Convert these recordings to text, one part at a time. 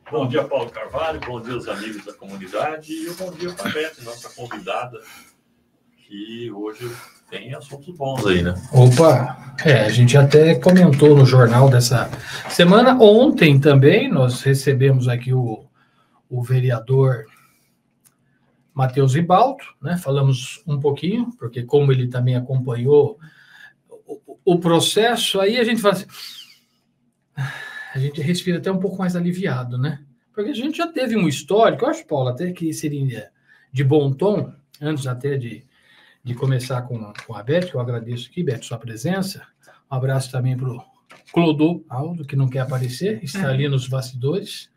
Bom dia, Paulo Carvalho, bom dia aos amigos da comunidade e bom dia para a Beth, nossa convidada, que hoje tem assuntos bons aí, né? Opa, a gente até comentou no jornal dessa semana. Ontem também nós recebemos aqui o vereador Matheus Ribalto, né? Falamos um pouquinho, porque como ele também acompanhou o processo, aí a gente fala assim, a gente respira até um pouco mais aliviado, né? Porque a gente já teve um histórico, eu acho, Paulo, até que seria de bom tom, antes até de começar com a Beth, que eu agradeço aqui, Beth, sua presença. Um abraço também para o Clodoaldo, que não quer aparecer, está ali nos bastidores,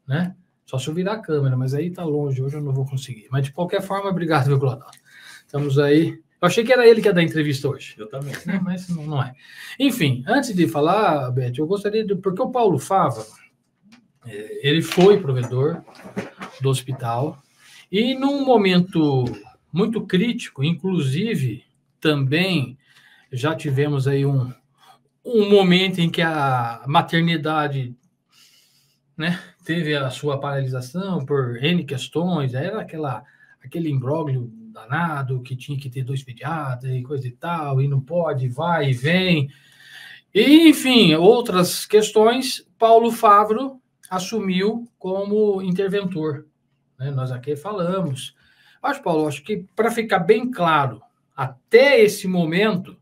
né? Só se eu virar a câmera, mas aí está longe, hoje eu não vou conseguir. Mas, de qualquer forma, obrigado, meu Clodoaldo. Estamos aí. Eu achei que era ele que ia dar entrevista hoje. Eu também. Mas não é. Enfim, antes de falar, Beth, eu gostaria de... Porque o Paulo Fava, ele foi provedor do hospital e num momento muito crítico, inclusive também já tivemos aí um momento em que a maternidade, né, teve a sua paralisação por N questões, era aquele imbróglio danado que tinha que ter 2 pediatras e coisa e tal, e não pode, vai e vem. E, enfim, outras questões, Paulo Favro assumiu como interventor. Né? Nós aqui falamos. Paulo, acho que para ficar bem claro, até esse momento,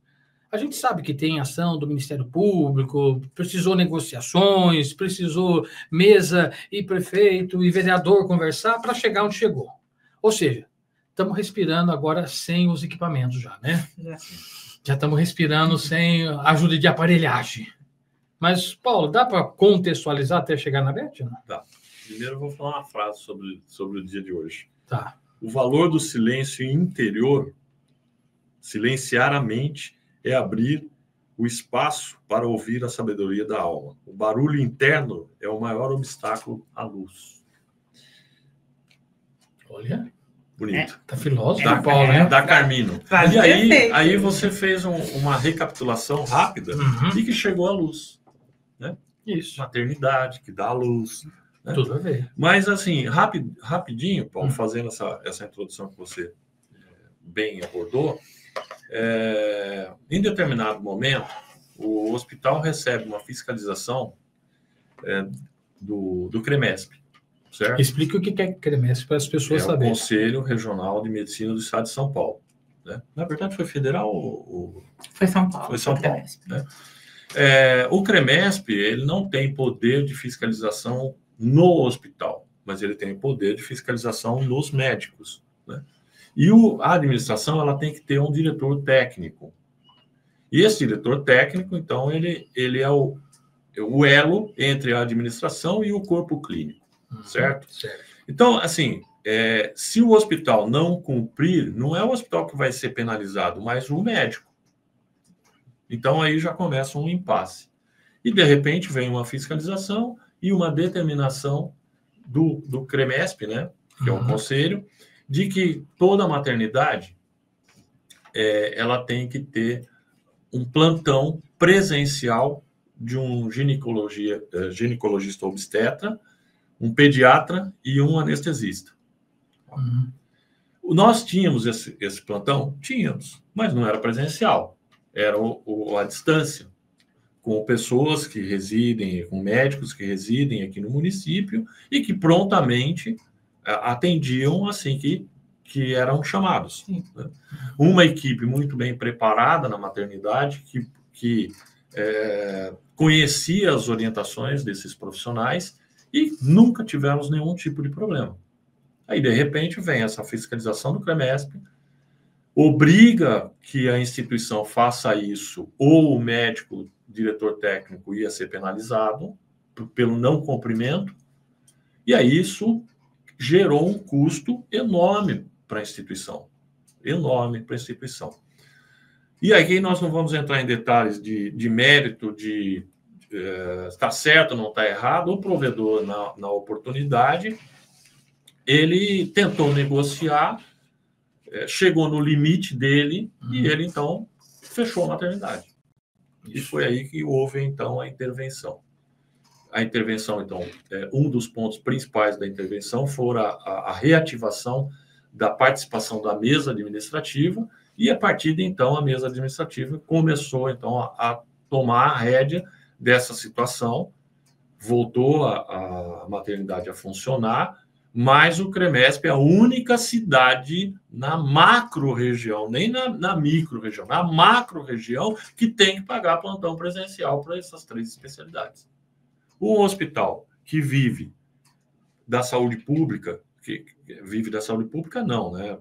a gente sabe que tem ação do Ministério Público, precisou negociações, precisou mesa e prefeito e vereador conversar para chegar onde chegou. Ou seja, estamos respirando agora sem os equipamentos já, né? Já estamos respirando sem ajuda de aparelhagem. Mas, Paulo, dá para contextualizar até chegar na Beth? Não? Tá. Primeiro eu vou falar uma frase sobre o dia de hoje. Tá. O valor do silêncio interior, silenciar a mente, é abrir o espaço para ouvir a sabedoria da alma. O barulho interno é o maior obstáculo à luz. Olha. Bonito. Tá filósofo, Paulo, né? Da Carmino. E aí você fez uma recapitulação rápida e que chegou à luz. Né? Isso. Maternidade, que dá à luz. Né? Tudo a ver. Mas, assim, rapidinho, Paulo, fazendo essa introdução que você bem abordou, em determinado momento, o hospital recebe uma fiscalização do CREMESP, certo? Explique o que é CREMESP para as pessoas saberem. O Conselho Regional de Medicina do Estado de São Paulo. Né? Na verdade, foi federal ou... Foi São Paulo. Foi São Paulo. Né? O CREMESP, ele não tem poder de fiscalização no hospital, mas ele tem poder de fiscalização nos médicos. Né? E a administração ela tem que ter um diretor técnico. E esse diretor técnico, então, ele é o elo entre a administração e o corpo clínico, certo? Então, assim, se o hospital não cumprir, não é o hospital que vai ser penalizado, mas o médico. Então, aí já começa um impasse. E, de repente, vem uma fiscalização e uma determinação do CREMESP, né, que é o conselho, de que toda maternidade ela tem que ter um plantão presencial de um ginecologista obstetra, um pediatra e um anestesista. Nós tínhamos esse plantão? Tínhamos, mas não era presencial. Era a distância, com pessoas que residem, com médicos que residem aqui no município e que prontamente atendiam assim que eram chamados. Né? Uma equipe muito bem preparada na maternidade, que conhecia as orientações desses profissionais e nunca tivemos nenhum tipo de problema. Aí, de repente, vem essa fiscalização do CREMESP, obriga que a instituição faça isso, ou o médico, diretor técnico, ia ser penalizado pelo não cumprimento, e aí isso gerou um custo enorme para a instituição. Enorme para a instituição. E aí nós não vamos entrar em detalhes de mérito, de está certo ou não está errado. O provedor, na oportunidade, ele tentou negociar, chegou no limite dele e ele, então, fechou a maternidade. E foi aí que houve, então, a intervenção. a intervenção, então, um dos pontos principais da intervenção foi a reativação da participação da mesa administrativa, e a partir de então a mesa administrativa começou então a tomar a rédea dessa situação, voltou a maternidade a funcionar, mas o CREMESP é a única cidade na macro-região, nem na micro-região, na macro-região, que tem que pagar plantão presencial para essas 3 especialidades. Um hospital que vive da saúde pública, não, né?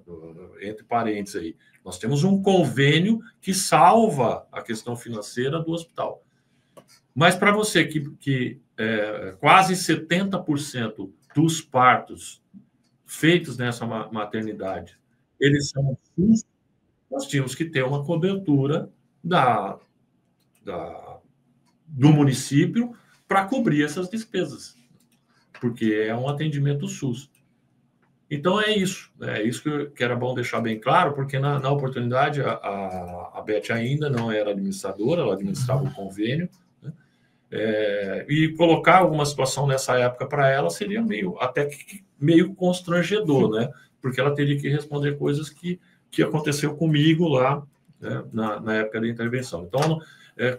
Entre parênteses aí, nós temos um convênio que salva a questão financeira do hospital. Mas para você que quase 70% dos partos feitos nessa maternidade, eles são SUS, nós tínhamos que ter uma cobertura do município para cobrir essas despesas, porque é um atendimento SUS. Então é isso que era bom deixar bem claro, porque na oportunidade a Beth ainda não era administradora, ela administrava o convênio, né? E colocar alguma situação nessa época para ela seria meio constrangedor, né? Porque ela teria que responder coisas que aconteceu comigo lá, né? na época da intervenção. Então,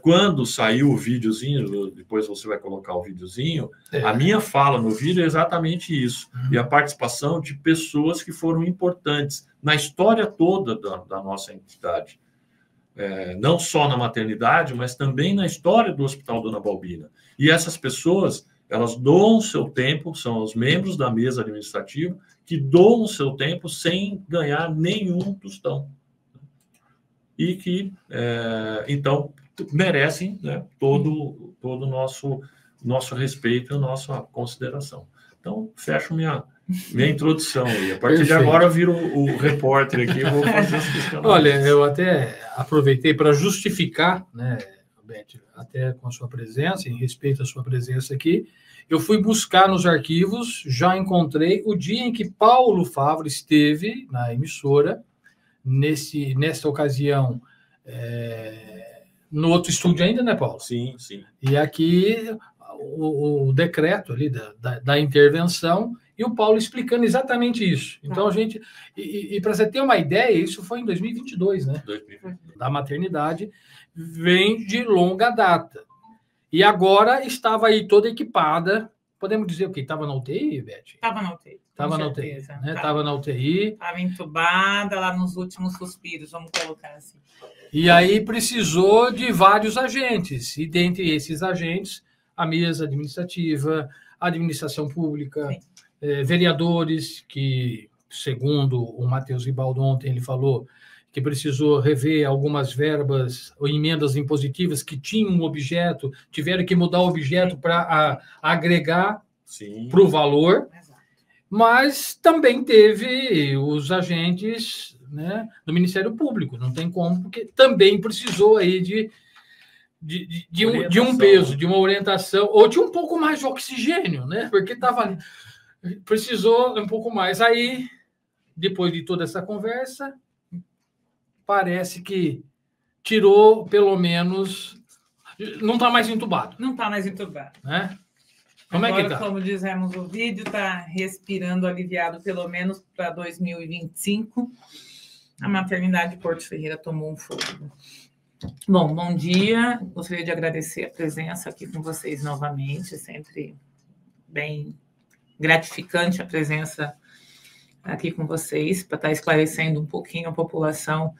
quando saiu o videozinho, depois você vai colocar o videozinho, a minha fala no vídeo é exatamente isso. E a participação de pessoas que foram importantes na história toda da nossa entidade. Não só na maternidade, mas também na história do Hospital Dona Balbina. E essas pessoas, elas doam seu tempo, são os membros da mesa administrativa, que doam seu tempo sem ganhar nenhum tostão. E que, então, merecem, né, todo o nosso respeito e a nossa consideração. Então, fecho minha introdução aí. A partir de agora eu viro o repórter aqui e vou fazer as questões. Olha, eu até aproveitei para justificar, né, Beth, até com a sua presença, em respeito à sua presença aqui, eu fui buscar nos arquivos, já encontrei o dia em que Paulo Fávaro esteve na emissora, nesta ocasião, no outro estúdio ainda, né, Paulo? Sim, sim. E aqui o decreto ali da intervenção, e o Paulo explicando exatamente isso. Então, a gente... E para você ter uma ideia, isso foi em 2022, né? 2022. Da maternidade, vem de longa data. E agora estava aí toda equipada. Podemos dizer o quê? Estava na UTI, Beth? Estava na UTI. Estava na UTI, né? Estava na UTI. Estava entubada lá nos últimos suspiros, vamos colocar assim. E aí precisou de vários agentes. E dentre esses agentes, a mesa administrativa, a administração pública, vereadores, que, segundo o Matheus Ribaldo ontem, ele falou que precisou rever algumas verbas ou emendas impositivas que tinham um objeto, tiveram que mudar o objeto para agregar para o valor, mas também teve os agentes, né, do Ministério Público, não tem como, porque também precisou aí de um peso, de uma orientação, ou de um pouco mais de oxigênio, né? Porque precisou um pouco mais. Aí, depois de toda essa conversa, parece que tirou, pelo menos, não está mais entubado. Não está mais entubado. Né? Como agora, é que está? Como dizemos no vídeo, está respirando aliviado pelo menos para 2025. A maternidade de Porto Ferreira tomou um fôlego. Bom dia. Gostaria de agradecer a presença aqui com vocês novamente. Sempre bem gratificante a presença aqui com vocês, para estar esclarecendo um pouquinho a população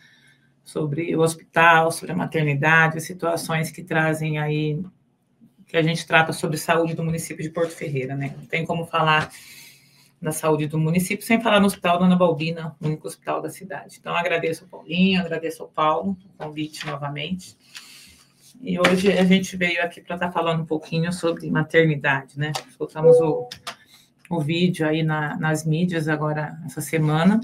sobre o hospital, sobre a maternidade, situações que trazem aí, que a gente trata sobre saúde do município de Porto Ferreira, né? Não tem como falar da saúde do município sem falar no Hospital Dona Balbina, o único hospital da cidade. Então, agradeço ao Paulinho, agradeço ao Paulo o convite novamente. E hoje a gente veio aqui para estar falando um pouquinho sobre maternidade, né? Soltamos o vídeo aí nas mídias agora, essa semana,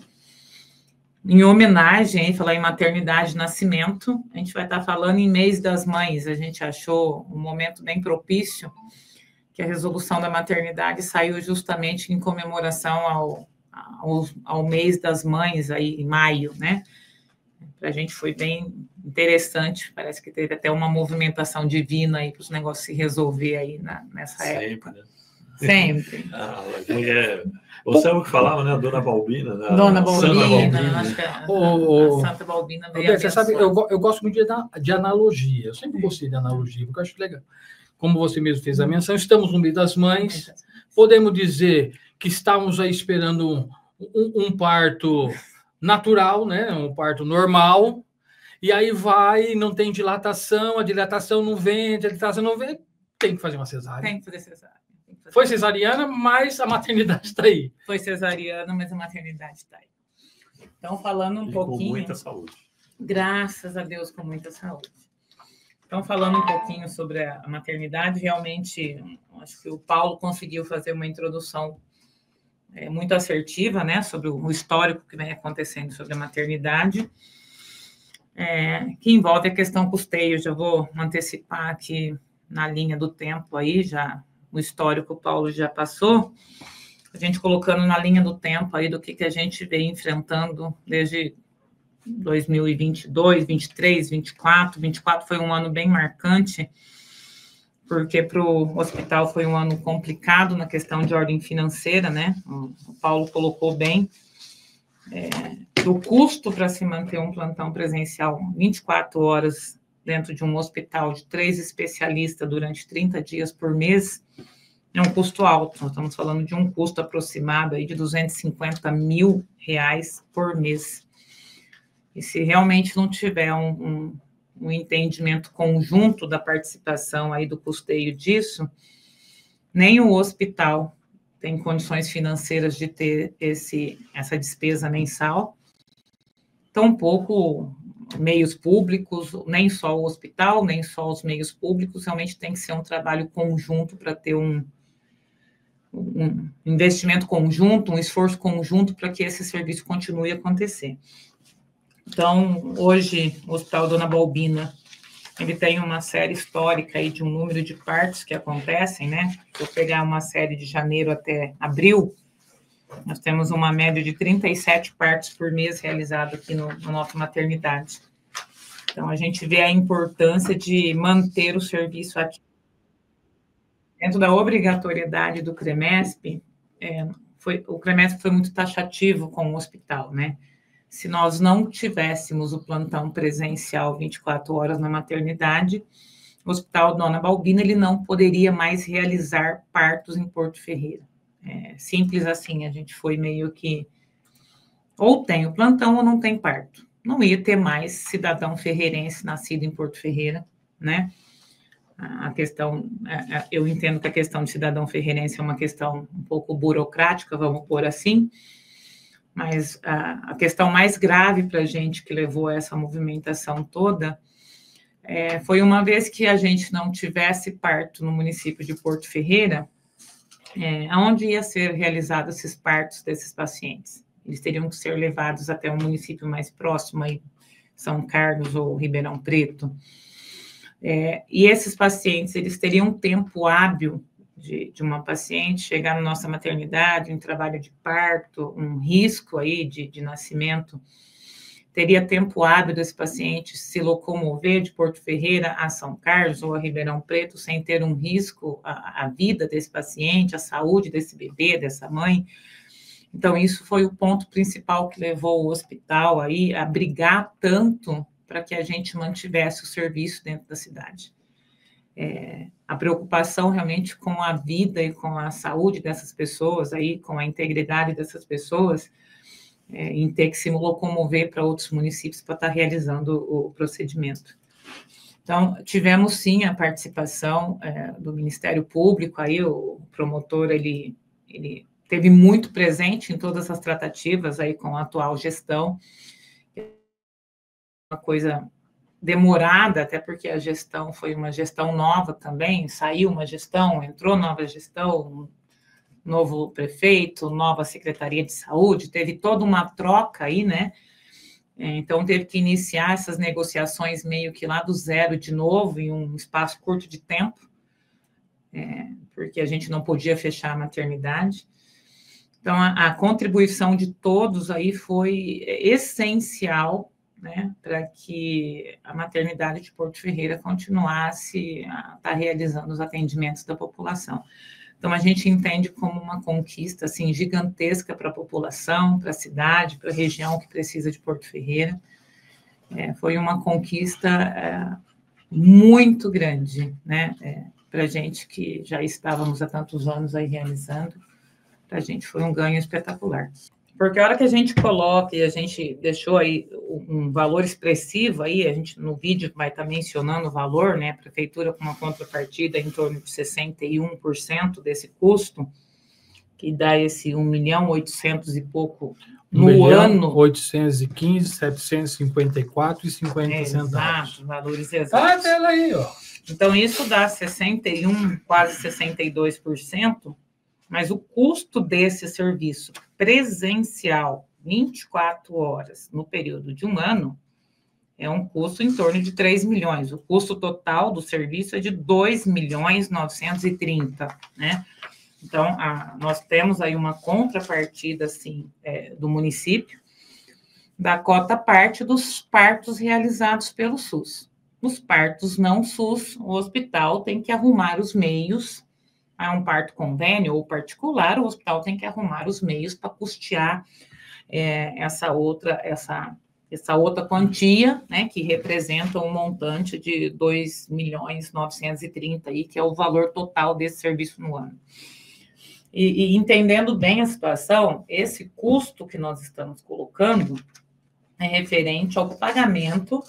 em homenagem, falar em maternidade e nascimento. A gente vai estar falando em mês das mães. A gente achou um momento bem propício, que a resolução da maternidade saiu justamente em comemoração ao mês das mães, aí em maio, né? Para a gente foi bem interessante, parece que teve até uma movimentação divina aí para os negócios se resolver aí nessa época. Né? Sempre. Você é o que falava, né? A Dona Balbina. Né? Dona Balbina, acho que a Santa Balbina veio. Você sabe, eu gosto muito de analogia. Eu sempre gostei de analogia, porque eu acho legal. Como você mesmo fez a menção, estamos no mês das mães. Podemos dizer que estávamos aí esperando um parto natural, né? Um parto normal. E aí não tem dilatação, a dilatação não vem, tem que fazer uma cesárea. Tem que fazer cesárea. Foi cesariana, mas a maternidade está aí. Foi cesariana, mas a maternidade está aí. Então, falando um pouquinho... Com muita saúde. Graças a Deus, com muita saúde. Então, falando um pouquinho sobre a maternidade, realmente, acho que o Paulo conseguiu fazer uma introdução muito assertiva, né, sobre o histórico que vem acontecendo sobre a maternidade, que envolve a questão custeio. Já vou antecipar aqui na linha do tempo aí, já o histórico o Paulo já passou, a gente colocando na linha do tempo aí do que a gente vem enfrentando desde 2022, 23, 24. 24 foi um ano bem marcante, porque para o hospital foi um ano complicado na questão de ordem financeira, né? O Paulo colocou bem. O custo para se manter um plantão presencial 24 horas dentro de um hospital de 3 especialistas durante 30 dias por mês é um custo alto. Nós estamos falando de um custo aproximado aí de R$250 mil por mês. E se realmente não tiver um entendimento conjunto da participação aí do custeio disso, nem o hospital tem condições financeiras de ter essa despesa mensal, tampouco meios públicos, nem só o hospital, nem só os meios públicos, realmente tem que ser um trabalho conjunto para ter um investimento conjunto, um esforço conjunto para que esse serviço continue a acontecer. Então, hoje, o Hospital Dona Balbina, ele tem uma série histórica aí de um número de partos que acontecem, né? Se eu pegar uma série de janeiro até abril, nós temos uma média de 37 partos por mês realizado aqui na nossa maternidade. Então, a gente vê a importância de manter o serviço ativo. Dentro da obrigatoriedade do CREMESP, o CREMESP foi muito taxativo com o hospital, né? Se nós não tivéssemos o plantão presencial 24 horas na maternidade, o Hospital Dona Balbina ele não poderia mais realizar partos em Porto Ferreira. Simples assim, a gente foi meio que... Ou tem o plantão ou não tem parto. Não ia ter mais cidadão ferreirense nascido em Porto Ferreira, né? A questão, eu entendo que a questão de cidadão ferreirense é uma questão um pouco burocrática, vamos pôr assim, mas a questão mais grave para a gente que levou a essa movimentação toda foi uma vez que a gente não tivesse parto no município de Porto Ferreira, onde ia ser realizados esses partos desses pacientes. Eles teriam que ser levados até um município mais próximo, aí, São Carlos ou Ribeirão Preto. E esses pacientes, eles teriam um tempo hábil de uma paciente chegar na nossa maternidade, em trabalho de parto, um risco aí de nascimento, teria tempo hábil desse paciente se locomover de Porto Ferreira a São Carlos ou a Ribeirão Preto sem ter um risco à vida desse paciente, à saúde desse bebê, dessa mãe. Então, isso foi o ponto principal que levou o hospital aí a brigar tanto para que a gente mantivesse o serviço dentro da cidade. A preocupação realmente com a vida e com a saúde dessas pessoas, aí, com a integridade dessas pessoas, em ter que se locomover para outros municípios para estar realizando o procedimento. Então, tivemos sim a participação do Ministério Público, aí o promotor, ele teve muito presente em todas as tratativas aí com a atual gestão, uma coisa demorada, até porque a gestão foi uma gestão nova também, saiu uma gestão, entrou nova gestão, novo prefeito, nova Secretaria de Saúde, teve toda uma troca aí, né? Então, teve que iniciar essas negociações meio que lá do zero de novo, em um espaço curto de tempo, porque a gente não podia fechar a maternidade. Então, a contribuição de todos aí foi essencial né, para que a maternidade de Porto Ferreira continuasse a estar realizando os atendimentos da população. Então, a gente entende como uma conquista assim, gigantesca para a população, para a cidade, para a região que precisa de Porto Ferreira. Foi uma conquista muito grande, né, para a gente que já estávamos há tantos anos aí realizando. Para a gente foi um ganho espetacular. Porque a hora que a gente coloca, e a gente deixou aí um valor expressivo, aí a gente no vídeo vai estar mencionando o valor, né? A prefeitura com uma contrapartida em torno de 61% desse custo, que dá esse 1.800.000 e pouco no ano. 1.815.754,50 centavos. Exato, valores exatos. Tá a tela aí, ó. Então, isso dá 61%, quase 62%. Mas o custo desse serviço presencial, 24 horas, no período de um ano, é um custo em torno de 3 milhões. O custo total do serviço é de 2.930.000, né? Então, nós temos aí uma contrapartida, assim, do município, da cota parte dos partos realizados pelo SUS. Os partos não SUS, o hospital tem que arrumar os meios. Há um parto convênio ou particular, o hospital tem que arrumar os meios para custear essa outra quantia, né, que representa um montante de 2.930.000 aí, que é o valor total desse serviço no ano. E entendendo bem a situação, esse custo que nós estamos colocando é referente ao pagamento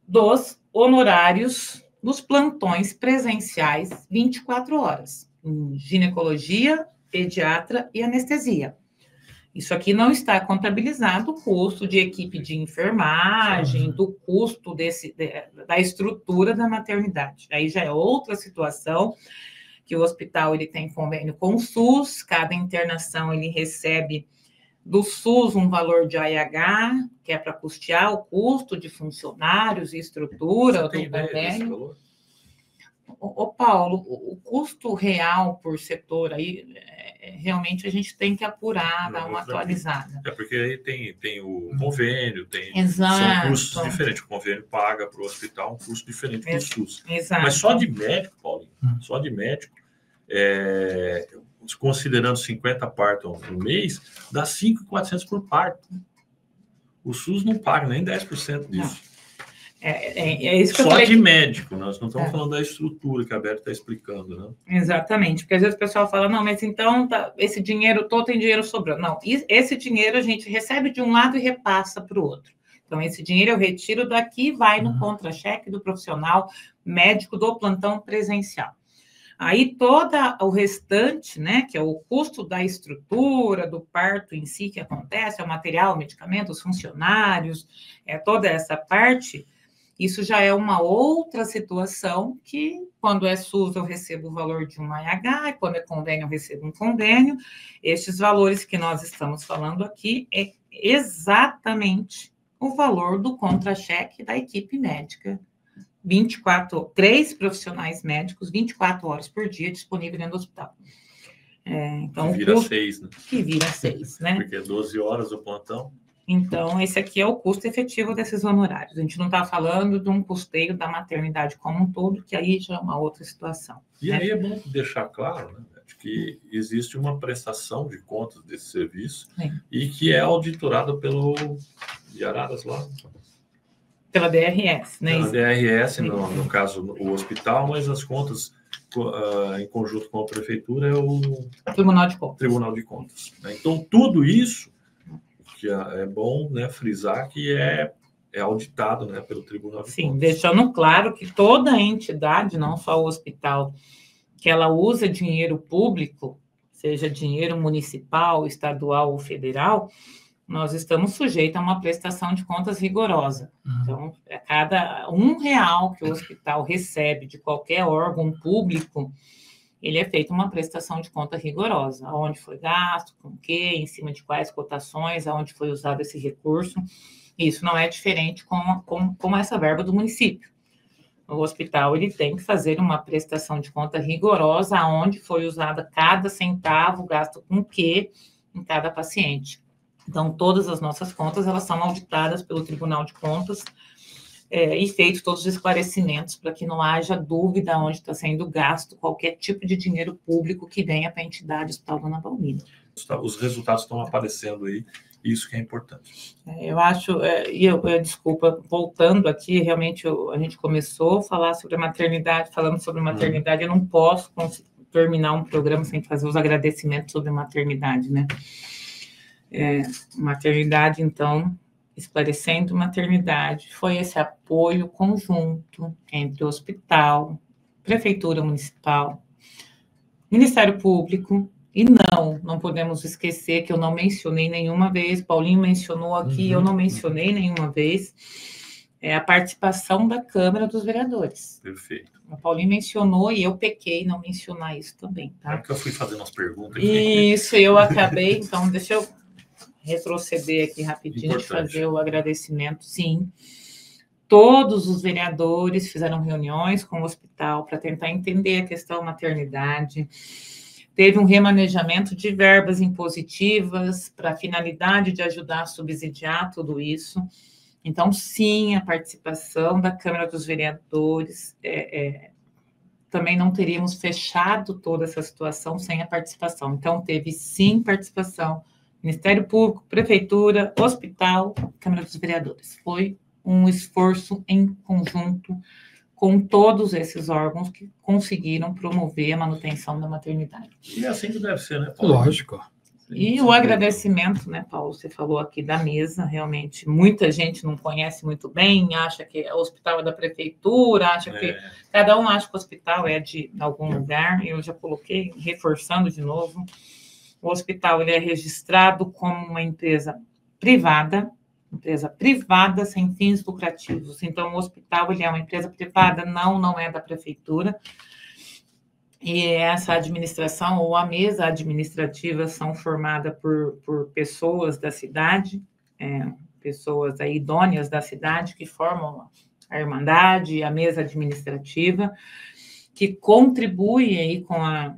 dos honorários dos plantões presenciais 24 horas, em ginecologia, pediatra e anestesia. Isso aqui não está contabilizado o custo de equipe de enfermagem, do custo da estrutura da maternidade. Aí já é outra situação, que o hospital ele tem convênio com o SUS, cada internação ele recebe do SUS um valor de AIH, que é para custear o custo de funcionários e estrutura do convênio. Ô, Paulo, o custo real por setor aí, realmente a gente tem que apurar, dar uma atualizada. Porque aí tem o convênio, Exato. São custos diferentes. O convênio paga para o hospital um custo diferente do SUS. Exato. Mas só de médico, Paulinho, só de médico, considerando 50 partos no mês, dá 5.400 por parto. O SUS não paga nem 10% disso. Isso que só eu falei de médico, nós não estamos falando da estrutura que a Berta está explicando, né? Exatamente, porque às vezes o pessoal fala, não, mas então esse dinheiro todo tem dinheiro sobrando. Não, esse dinheiro a gente recebe de um lado e repassa para o outro. Então, esse dinheiro eu retiro daqui e vai no contra-cheque do profissional médico do plantão presencial. Aí, todo o restante, né, que é o custo da estrutura, do parto em si que acontece, é o material, o medicamento, os funcionários, toda essa parte, isso já é uma outra situação que, quando é SUS, eu recebo o valor de um AIH, e quando é convênio, eu recebo um convênio. Estes valores que nós estamos falando aqui é exatamente o valor do contra-cheque da equipe médica. 3 profissionais médicos, 24 horas por dia, disponível dentro do hospital. Então, que vira 6, né? Que vira 6, né? Porque é 12 horas o plantão. Então, esse aqui é o custo efetivo desses honorários. A gente não está falando de um custeio da maternidade como um todo, que aí já é uma outra situação. E aí é bom deixar claro, né, que existe uma prestação de contas desse serviço. Sim. E que é auditorada pelo Yaradas lá. Pela DRS, né? Pela DRS, no caso, o hospital, mas as contas em conjunto com a prefeitura é o Tribunal de Contas. Tribunal de Contas, né? Então, tudo isso que é bom, né, frisar que é auditado, né, pelo Tribunal de Contas. Sim, deixando claro que toda entidade, não só o hospital, que ela usa dinheiro público, seja dinheiro municipal, estadual ou federal, nós estamos sujeitos a uma prestação de contas rigorosa. Então, a cada R$1 que o hospital recebe de qualquer órgão público, ele é feito uma prestação de conta rigorosa. Aonde foi gasto, com o quê, em cima de quais cotações, aonde foi usado esse recurso. Isso não é diferente com essa verba do município. O hospital ele tem que fazer uma prestação de conta rigorosa aonde foi usada cada centavo, gasto com o quê, em cada paciente. Então, todas as nossas contas, elas são auditadas pelo Tribunal de Contas e feitos todos os esclarecimentos para que não haja dúvida onde está sendo gasto qualquer tipo de dinheiro público que venha para a entidade Hospital Dona Paulina. Os resultados estão aparecendo aí, isso que é importante. Eu acho, desculpa, voltando aqui, realmente a gente começou a falar sobre a maternidade, falando sobre maternidade, eu não posso terminar um programa sem fazer os agradecimentos sobre a maternidade, né? Maternidade, então, esclarecendo maternidade, foi esse apoio conjunto entre o hospital, Prefeitura Municipal, Ministério Público, e não podemos esquecer que eu não mencionei nenhuma vez, Paulinho mencionou aqui, eu não mencionei nenhuma vez, a participação da Câmara dos Vereadores. Perfeito. O Paulinho mencionou e eu pequei não mencionar isso também, tá? É porque eu fui fazendo umas perguntas aqui. Isso, eu acabei, então deixa eu retroceder aqui rapidinho, de fazer o agradecimento, sim. Todos os vereadores fizeram reuniões com o hospital para tentar entender a questão maternidade. Teve um remanejamento de verbas impositivas para a finalidade de ajudar a subsidiar tudo isso. Então, sim, a participação da Câmara dos Vereadores, também não teríamos fechado toda essa situação sem a participação. Então, teve, sim, participação, Ministério Público, Prefeitura, Hospital, Câmara dos Vereadores. Foi um esforço em conjunto com todos esses órgãos que conseguiram promover a manutenção da maternidade. E é assim que deve ser, né, Paulo? Lógico. E o agradecimento, né, Paulo, você falou aqui da mesa, realmente, muita gente não conhece muito bem, acha que o hospital é da prefeitura, acha que cada um acha que o hospital é de algum lugar, eu já coloquei, reforçando de novo, o hospital ele é registrado como uma empresa privada sem fins lucrativos. Então, o hospital ele é uma empresa privada, não é da prefeitura. E essa administração, ou a mesa administrativa, são formadas por pessoas da cidade, pessoas aí idôneas da cidade, que formam a Irmandade, a mesa administrativa, que contribuem aí com a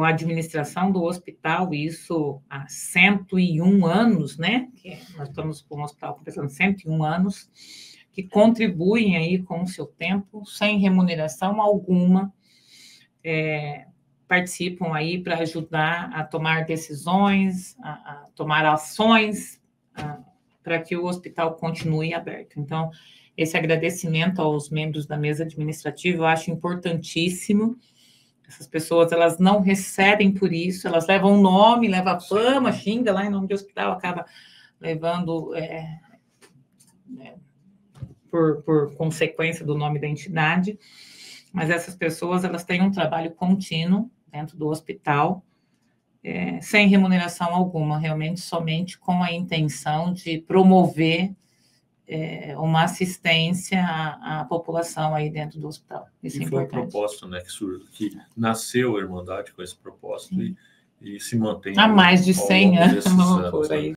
administração do hospital, isso há 101 anos, né? Que nós estamos com o hospital completando 101 anos, que contribuem aí com o seu tempo, sem remuneração alguma, participam aí para ajudar a tomar decisões, a tomar ações, para que o hospital continue aberto. Então, esse agradecimento aos membros da mesa administrativa, eu acho importantíssimo. Essas pessoas, elas não recebem por isso, elas levam o nome, levam a fama, xinga lá em nome de hospital, acaba levando por consequência do nome da entidade, mas essas pessoas, elas têm um trabalho contínuo dentro do hospital, sem remuneração alguma, realmente somente com a intenção de promover uma assistência à população aí dentro do hospital. Isso e foi o propósito, né, que nasceu a Irmandade com esse propósito e se mantém há mais de 100 anos, por aí.